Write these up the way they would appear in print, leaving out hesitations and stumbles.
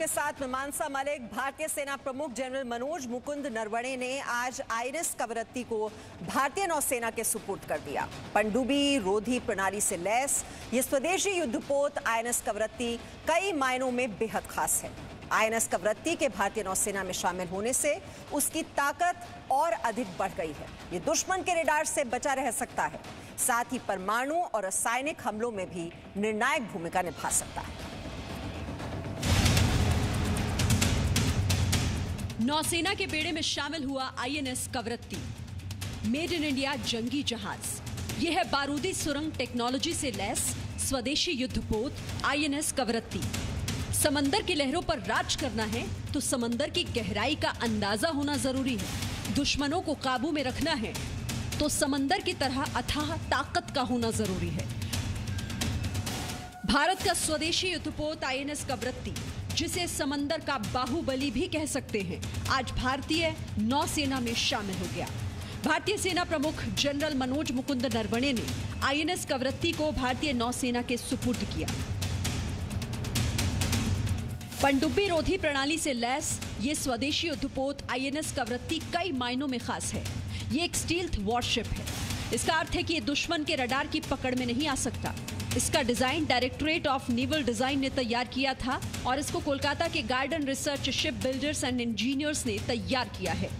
आपके साथ मैं मानसा मलिक। भारतीय सेना प्रमुख जनरल मनोज मुकुंद नरवणे ने आज आईएनएस कवरत्ती को भारतीय नौसेना के सुपुर्द कर दिया। पनडुब्बी रोधी प्रणाली से लैस ये स्वदेशी युद्धपोत आईएनएस कवरत्ती कई मायनों में बेहद खास है। आईएनएस कवरत्ती के भारतीय नौसेना में शामिल होने से उसकी ताकत और अधिक बढ़ गई है। ये दुश्मन के रेडार से बचा रह सकता है, साथ ही परमाणु और रासायनिक हमलों में भी निर्णायक भूमिका निभा सकता है। नौसेना के बेड़े में शामिल हुआ INS Kavaratti, made in India जंगी जहाज। यह है बारूदी सुरंग टेक्नोलॉजी से लैस स्वदेशी युद्धपोत आईएनएस कवरत्ती। समंदर की लहरों पर राज करना है तो समंदर की गहराई का अंदाजा होना जरूरी है। दुश्मनों को काबू में रखना है तो समंदर की तरह अथाह ताकत का होना जरूरी है। भारत का स्वदेशी युद्धपोत आईएनएस कवरत्ती, जिसे समंदर का बाहुबली भी कह सकते हैं, आज भारतीय नौसेना में शामिल हो गया। भारतीय सेना प्रमुख जनरल मनोज मुकुंद नरवणे ने आईएनएस कवरत्ती को भारतीय नौसेना के सुपुर्द किया। पनडुब्बी रोधी प्रणाली से लैस ये स्वदेशी युद्धपोत आईएनएस कवरत्ती कई मायनों में खास है। ये एक स्टील्थ वॉरशिप है। इसका अर्थ है कि ये दुश्मन के रडार की पकड़ में नहीं आ सकता। इसका design directorate of naval design ने तैयार किया था और इसको कोलकाता के garden research ship builders and engineers ने तैयार किया है।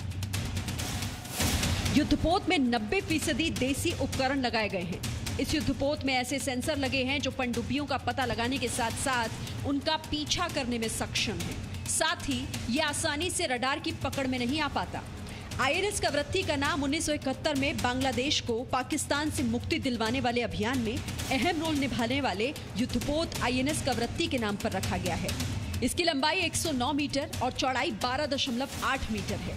युद्धपोत में 90% देसी उपकरण लगाए गए हैं। इस युद्धपोत में ऐसे सेंसर लगे हैं जो पनडुब्बियों का पता लगाने के साथ साथ उनका पीछा करने में सक्षम है। साथ ही ये आसानी से रडार की पकड़ में नहीं आ पाता। आईएनएस कवरत्ती का नाम 1971 में बांग्लादेश को पाकिस्तान से मुक्ति दिलवाने वाले अभियान में अहम रोल निभाने वाले युद्धपोत आईएनएस कवरत्ती के नाम पर रखा गया है। इसकी लंबाई 109 मीटर और चौड़ाई 12.8 मीटर है।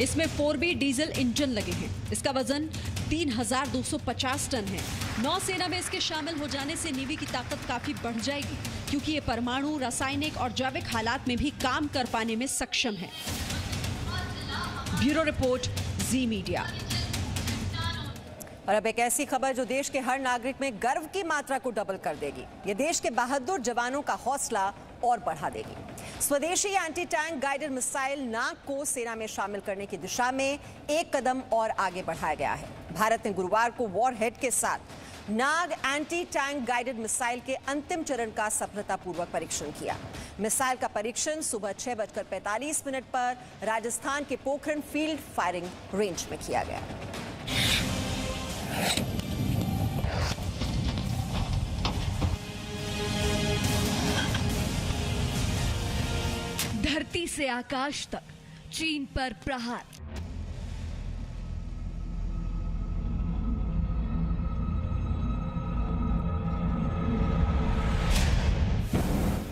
इसमें 4B डीजल इंजन लगे हैं। इसका वजन 3250 टन है। नौसेना में इसके शामिल हो जाने से नेवी की ताकत काफी बढ़ जाएगी, क्योंकि ये परमाणु, रासायनिक और जैविक हालात में भी काम कर पाने में सक्षम है। ब्यूरो रिपोर्ट, जी मीडिया। और अब एक ऐसी खबर जो देश के हर नागरिक में गर्व की मात्रा को डबल कर देगी। ये देश के बहादुर जवानों का हौसला और बढ़ा देगी। स्वदेशी एंटी टैंक गाइडेड मिसाइल नाग को सेना में शामिल करने की दिशा में एक कदम और आगे बढ़ाया गया है। भारत ने गुरुवार को वॉरहेड के साथ नाग एंटी टैंक गाइडेड मिसाइल के अंतिम चरण का सफलतापूर्वक परीक्षण किया। मिसाइल का परीक्षण सुबह 6:45 पर राजस्थान के पोखरण फील्ड फायरिंग रेंज में किया गया। धरती से आकाश तक चीन पर प्रहार।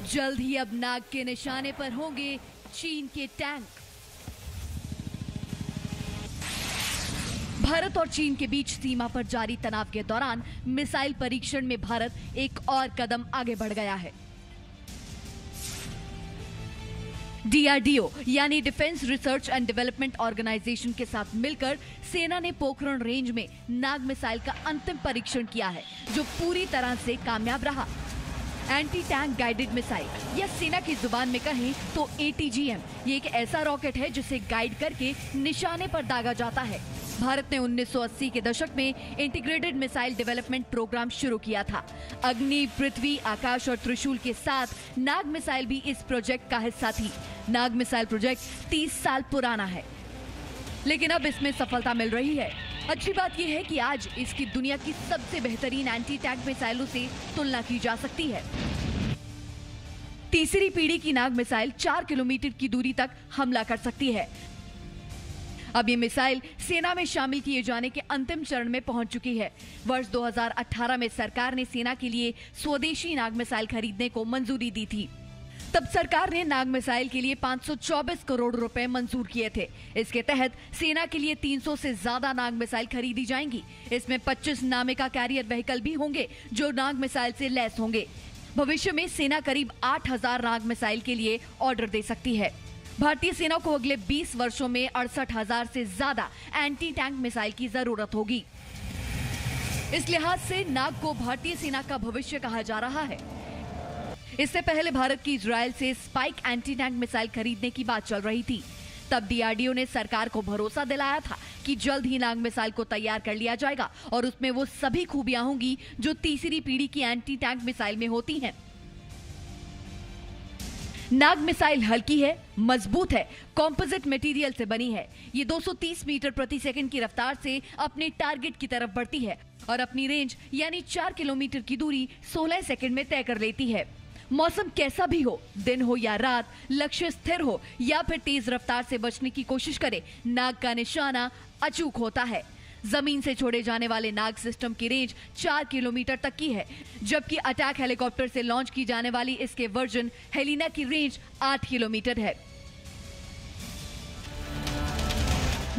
जल्द ही अब नाग के निशाने पर होंगे चीन के टैंक। भारत और चीन के बीच सीमा पर जारी तनाव के दौरान मिसाइल परीक्षण में भारत एक और कदम आगे बढ़ गया है। डीआरडीओ यानी defence research and development organisation के साथ मिलकर सेना ने पोखरण रेंज में नाग मिसाइल का अंतिम परीक्षण किया है, जो पूरी तरह से कामयाब रहा। एंटी टैंक गाइडेड मिसाइल या सेना की जुबान में कहें तो एटीजीएम, ये एक ऐसा रॉकेट है जिसे गाइड करके निशाने पर दागा जाता है। भारत ने 1980 के दशक में इंटीग्रेटेड मिसाइल डेवलपमेंट प्रोग्राम शुरू किया था। अग्नि, पृथ्वी, आकाश और त्रिशूल के साथ नाग मिसाइल भी इस प्रोजेक्ट का हिस्सा थी। नाग मिसाइल प्रोजेक्ट 30 साल पुराना है, लेकिन अब इसमें सफलता मिल रही है। अच्छी बात यह है कि आज इसकी दुनिया की सबसे बेहतरीन एंटी टैंक मिसाइलों से तुलना की जा सकती है। तीसरी पीढ़ी की नाग मिसाइल 4 किलोमीटर की दूरी तक हमला कर सकती है। अब ये मिसाइल सेना में शामिल किए जाने के अंतिम चरण में पहुंच चुकी है। वर्ष 2018 में सरकार ने सेना के लिए स्वदेशी नाग मिसाइल खरीदने को मंजूरी दी थी। तब सरकार ने नाग मिसाइल के लिए 524 करोड़ रुपए मंजूर किए थे। इसके तहत सेना के लिए 300 से ज्यादा नाग मिसाइल खरीदी जाएंगी। इसमें 25 नामिका कैरियर व्हीकल भी होंगे जो नाग मिसाइल से लैस होंगे। भविष्य में सेना करीब 8000 नाग मिसाइल के लिए ऑर्डर दे सकती है। भारतीय सेना को अगले 20 वर्षों में 68,000 से ज्यादा एंटी टैंक मिसाइल की जरूरत होगी। इस लिहाज से नाग को भारतीय सेना का भविष्य कहा जा रहा है। इससे पहले भारत की इजराइल से स्पाइक एंटी टैंक मिसाइल खरीदने की बात चल रही थी। तब डीआरडीओ ने सरकार को भरोसा दिलाया था कि जल्द ही नाग मिसाइल को तैयार कर लिया जाएगा और उसमें वो सभी खूबियां होंगी जो तीसरी पीढ़ी की एंटी टैंक मिसाइल में होती हैं। नाग मिसाइल हल्की है, मजबूत है, कॉम्पोजिट मटेरियल से बनी है। ये 230 मीटर प्रति सेकंड की रफ्तार से अपने टारगेट की तरफ बढ़ती है और अपनी रेंज यानी 4 किलोमीटर की दूरी 16 सेकंड में तय कर लेती है। मौसम कैसा भी हो, दिन हो या रात, लक्ष्य स्थिर हो या फिर तेज रफ्तार से बचने की कोशिश करे, नाग का निशाना अचूक होता है। जमीन से छोड़े जाने वाले नाग सिस्टम की रेंज 4 किलोमीटर तक की है, जबकि अटैक हेलीकॉप्टर से लॉन्च की जाने वाली इसके वर्जन हेलिना की रेंज 8 किलोमीटर है।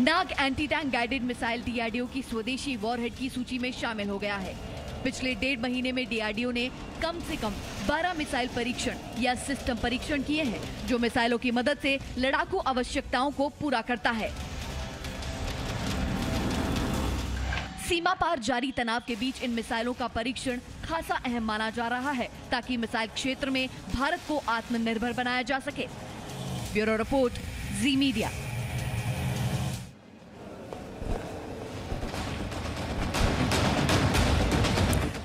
Nag anti tank guided missile DRDO की स्वदेशी वॉरहेड की सूची में शामिल हो गया है। पिछले 1.5 महीने में डीआरडीओ ने कम से कम 12 मिसाइल परीक्षण या सिस्टम परीक्षण किए हैं, जो मिसाइलों की मदद से लड़ाकू आवश्यकताओं को पूरा करता है। सीमा पार जारी तनाव के बीच इन मिसाइलों का परीक्षण खासा अहम माना जा रहा है, ताकि मिसाइल क्षेत्र में भारत को आत्मनिर्भर बनाया जा सके। ब्यूरो रिपोर्ट, जी मीडिया।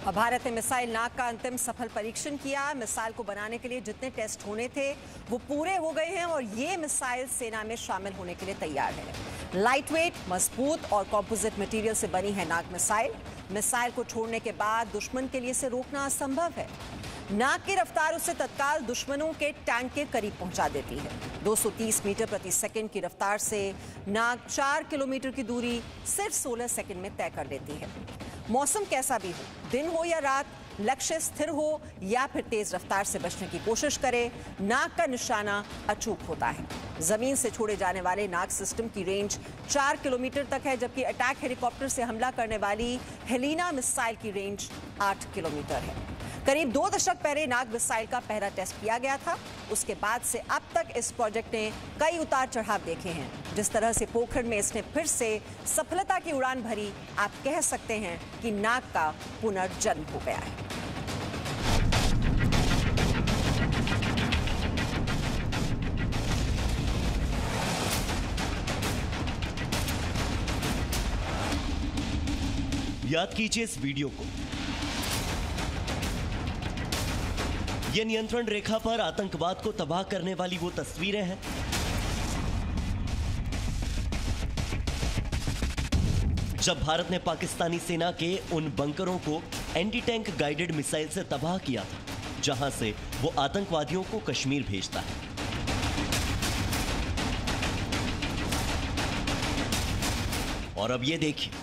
भारत ने मिसाइल नाग का अंतिम सफल परीक्षण किया। मिसाइल को बनाने के लिए जितने टेस्ट होने थे वो पूरे हो गए हैं और ये मिसाइल सेना में शामिल होने के लिए तैयार है। लाइट वेट, मजबूत और कॉम्पोजिट मटेरियल से बनी है नाग मिसाइल। मिसाइल को छोड़ने के बाद दुश्मन के लिए इसे रोकना असंभव है। नाग की रफ्तार उसे तत्काल दुश्मनों के टैंक के करीब पहुंचा देती है। 230 मीटर प्रति सेकंड की रफ्तार से नाग 4 किलोमीटर की दूरी सिर्फ 16 सेकंड में तय कर लेती है। मौसम कैसा भी हो, दिन हो या रात, लक्ष्य स्थिर हो या फिर तेज रफ्तार से बचने की कोशिश करे, नाग का निशाना अचूक होता है। जमीन से छोड़े जाने वाले नाग सिस्टम की रेंज 4 किलोमीटर तक है, जबकि अटैक हेलीकॉप्टर से हमला करने वाली हेलिना मिसाइल की रेंज 8 किलोमीटर है। करीब 2 दशक पहले नाग मिसाइल का पहला टेस्ट किया गया था। उसके बाद से अब तक इस प्रोजेक्ट ने कई उतार चढ़ाव देखे हैं। जिस तरह से पोखरण में इसने फिर से सफलता की उड़ान भरी, आप कह सकते हैं कि नाग का पुनर्जन्म हो गया है। याद कीजिए इस वीडियो को। ये नियंत्रण रेखा पर आतंकवाद को तबाह करने वाली वो तस्वीरें हैं जब भारत ने पाकिस्तानी सेना के उन बंकरों को एंटी टैंक गाइडेड मिसाइल से तबाह किया था, जहां से वो आतंकवादियों को कश्मीर भेजता है। और अब ये देखिए,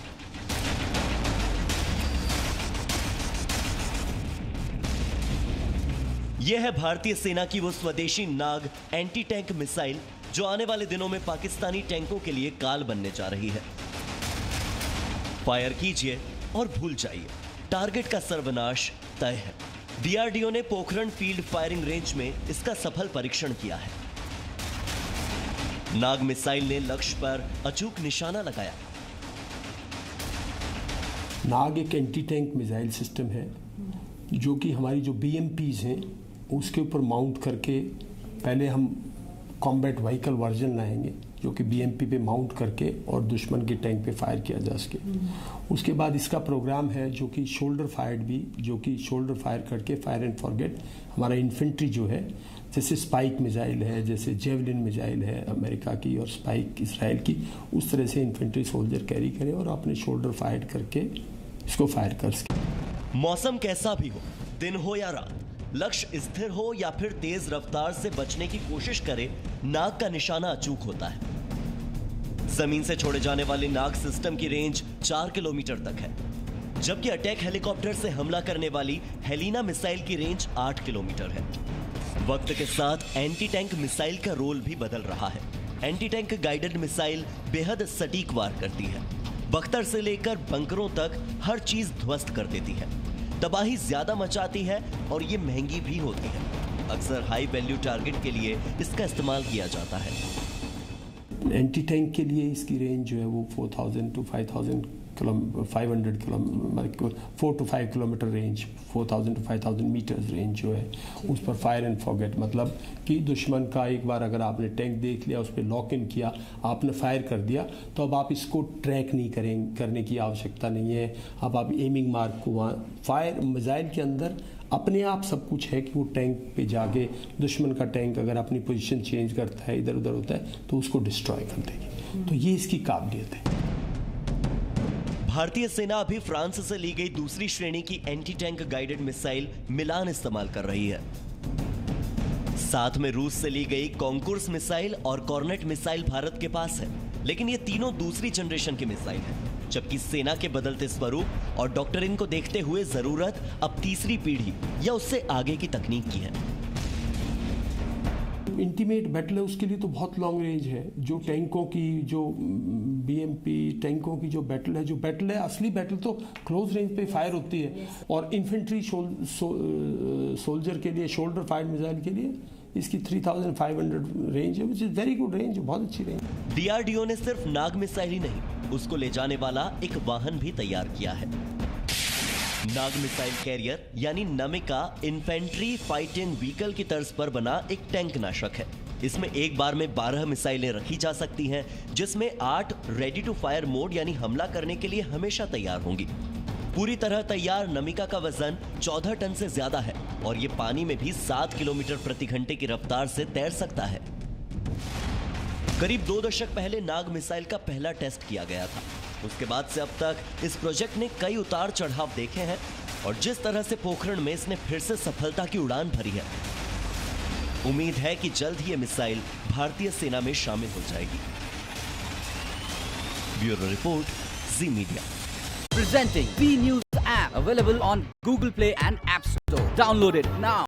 यह है भारतीय सेना की वो स्वदेशी नाग एंटी टैंक मिसाइल जो आने वाले दिनों में पाकिस्तानी टैंकों के लिए काल बनने जा रही है। फायर कीजिए और भूल जाइए, टारगेट का सर्वनाश तय है। डीआरडीओ ने पोखरण फील्ड फायरिंग रेंज में इसका सफल परीक्षण किया है। नाग मिसाइल ने लक्ष्य पर अचूक निशाना लगाया। नाग एक एंटी टैंक मिसाइल सिस्टम है जो कि हमारी जो BMPs हैं उसके ऊपर माउंट करके पहले हम कॉम्बैट व्हीकल वर्जन लाएंगे जो कि BMP पे माउंट करके और दुश्मन के टैंक पे फायर किया जा सके। उसके बाद इसका प्रोग्राम है जो कि शोल्डर फायर्ड भी, जो कि शोल्डर फायर करके फायर एंड फॉरगेट हमारा इन्फेंट्री जो है, जैसे स्पाइक मिसाइल है, जैसे जेवलिन मिसाइल है अमेरिका की और स्पाइक इसराइल की, उस तरह से इन्फेंट्री सोल्जर कैरी करे और अपने शोल्डर फायर करके इसको फायर कर सके। मौसम कैसा भी हो, दिन हो या रात, लक्ष्य स्थिर हो या फिर तेज रफ्तार से बचने की कोशिश करे, नाग का निशाना अचूक होता है। जमीन से छोड़े जाने वाले नाग सिस्टम की रेंज 4 किलोमीटर तक है, जबकि अटैक हेलीकॉप्टर से हमला करने वाली हेलिना मिसाइल की रेंज 8 किलोमीटर है। वक्त के साथ एंटी टैंक मिसाइल का रोल भी बदल रहा है। एंटी टैंक गाइडेड मिसाइल बेहद सटीक वार करती है। बख्तर से लेकर बंकरों तक हर चीज ध्वस्त कर देती है, तबाही ज्यादा मचाती है और ये महंगी भी होती है। अक्सर हाई वैल्यू टारगेट के लिए इसका इस्तेमाल किया जाता है। एंटी टैंक के लिए इसकी रेंज जो है वो 4000 to 5000 500 kilometre 4 to 5 kilometre range, 4000 to 5000 metres range जो है उस पर फायर एंड फॉरगेट, मतलब कि दुश्मन का एक बार अगर आपने टैंक देख लिया, उस पर लॉक इन किया, आपने फायर कर दिया, तो अब आप इसको ट्रैक नहीं करने की आवश्यकता नहीं है। अब आप एमिंग मार्क को वहाँ फायर मिसाइल के अंदर अपने आप सब कुछ है कि वो टैंक पे जाके दुश्मन का टैंक अगर अपनी पोजीशन चेंज करता है, इधर उधर होता है, तो उसको डिस्ट्रॉय कर देगी। तो ये इसकी काबिलियत है। भारतीय सेना अभी फ्रांस से ली गई दूसरी श्रेणी की एंटी टैंक गाइडेड मिसाइल मिलान इस्तेमाल कर रही है। साथ में रूस से ली गई कॉन्कोर्स मिसाइल और कॉर्नेट मिसाइल भारत के पास है, लेकिन ये तीनों दूसरी जनरेशन की मिसाइल है, जबकि सेना के बदलते स्वरूप और डॉक्ट्रिन को देखते हुए जरूरत अब तीसरी पीढ़ी या उससे आगे की तकनीक की है। इंटीमेट बैटल है, उसके लिए तो बहुत लॉन्ग रेंज है। जो टैंकों की जो बीएमपी टैंकों की जो बैटल है असली बैटल तो क्लोज रेंज पे फायर होती है। और इन्फेंट्री सोल्जर के लिए शोल्डर फायर मिसाइल के लिए इसकी 3500 रेंज है, which is very good range, बहुत अच्छी रेंज। डीआरडीओ ने सिर्फ नाग मिसाइल ही नहीं, उसको ले जाने वाला एक वाहन भी तैयार किया है। नाग मिसाइल कैरियर यानी नमिका इन्फेंट्री फाइटिंग व्हीकल की तर्ज पर बना एक टैंक नाशक है। इसमें एक बार में 12 मिसाइलें रखी जा सकती हैं, जिसमें 8 रेडी टू फायर मोड यानी हमला करने के लिए हमेशा तैयार होंगी। पूरी तरह तैयार नमिका का वजन 14 टन से ज्यादा है और ये पानी में भी 7 किलोमीटर प्रति घंटे की रफ्तार से तैर सकता है। करीब 2 दशक पहले नाग मिसाइल का पहला टेस्ट किया गया था। उसके बाद से अब तक इस प्रोजेक्ट ने कई उतार चढ़ाव देखे हैं और जिस तरह से पोखरण में इसने फिर से सफलता की उड़ान भरी है, उम्मीद है कि जल्द ही ये मिसाइल भारतीय सेना में शामिल हो जाएगी। Bureau report, ji media. Presenting B News app available on Google Play and App Store. Download it now.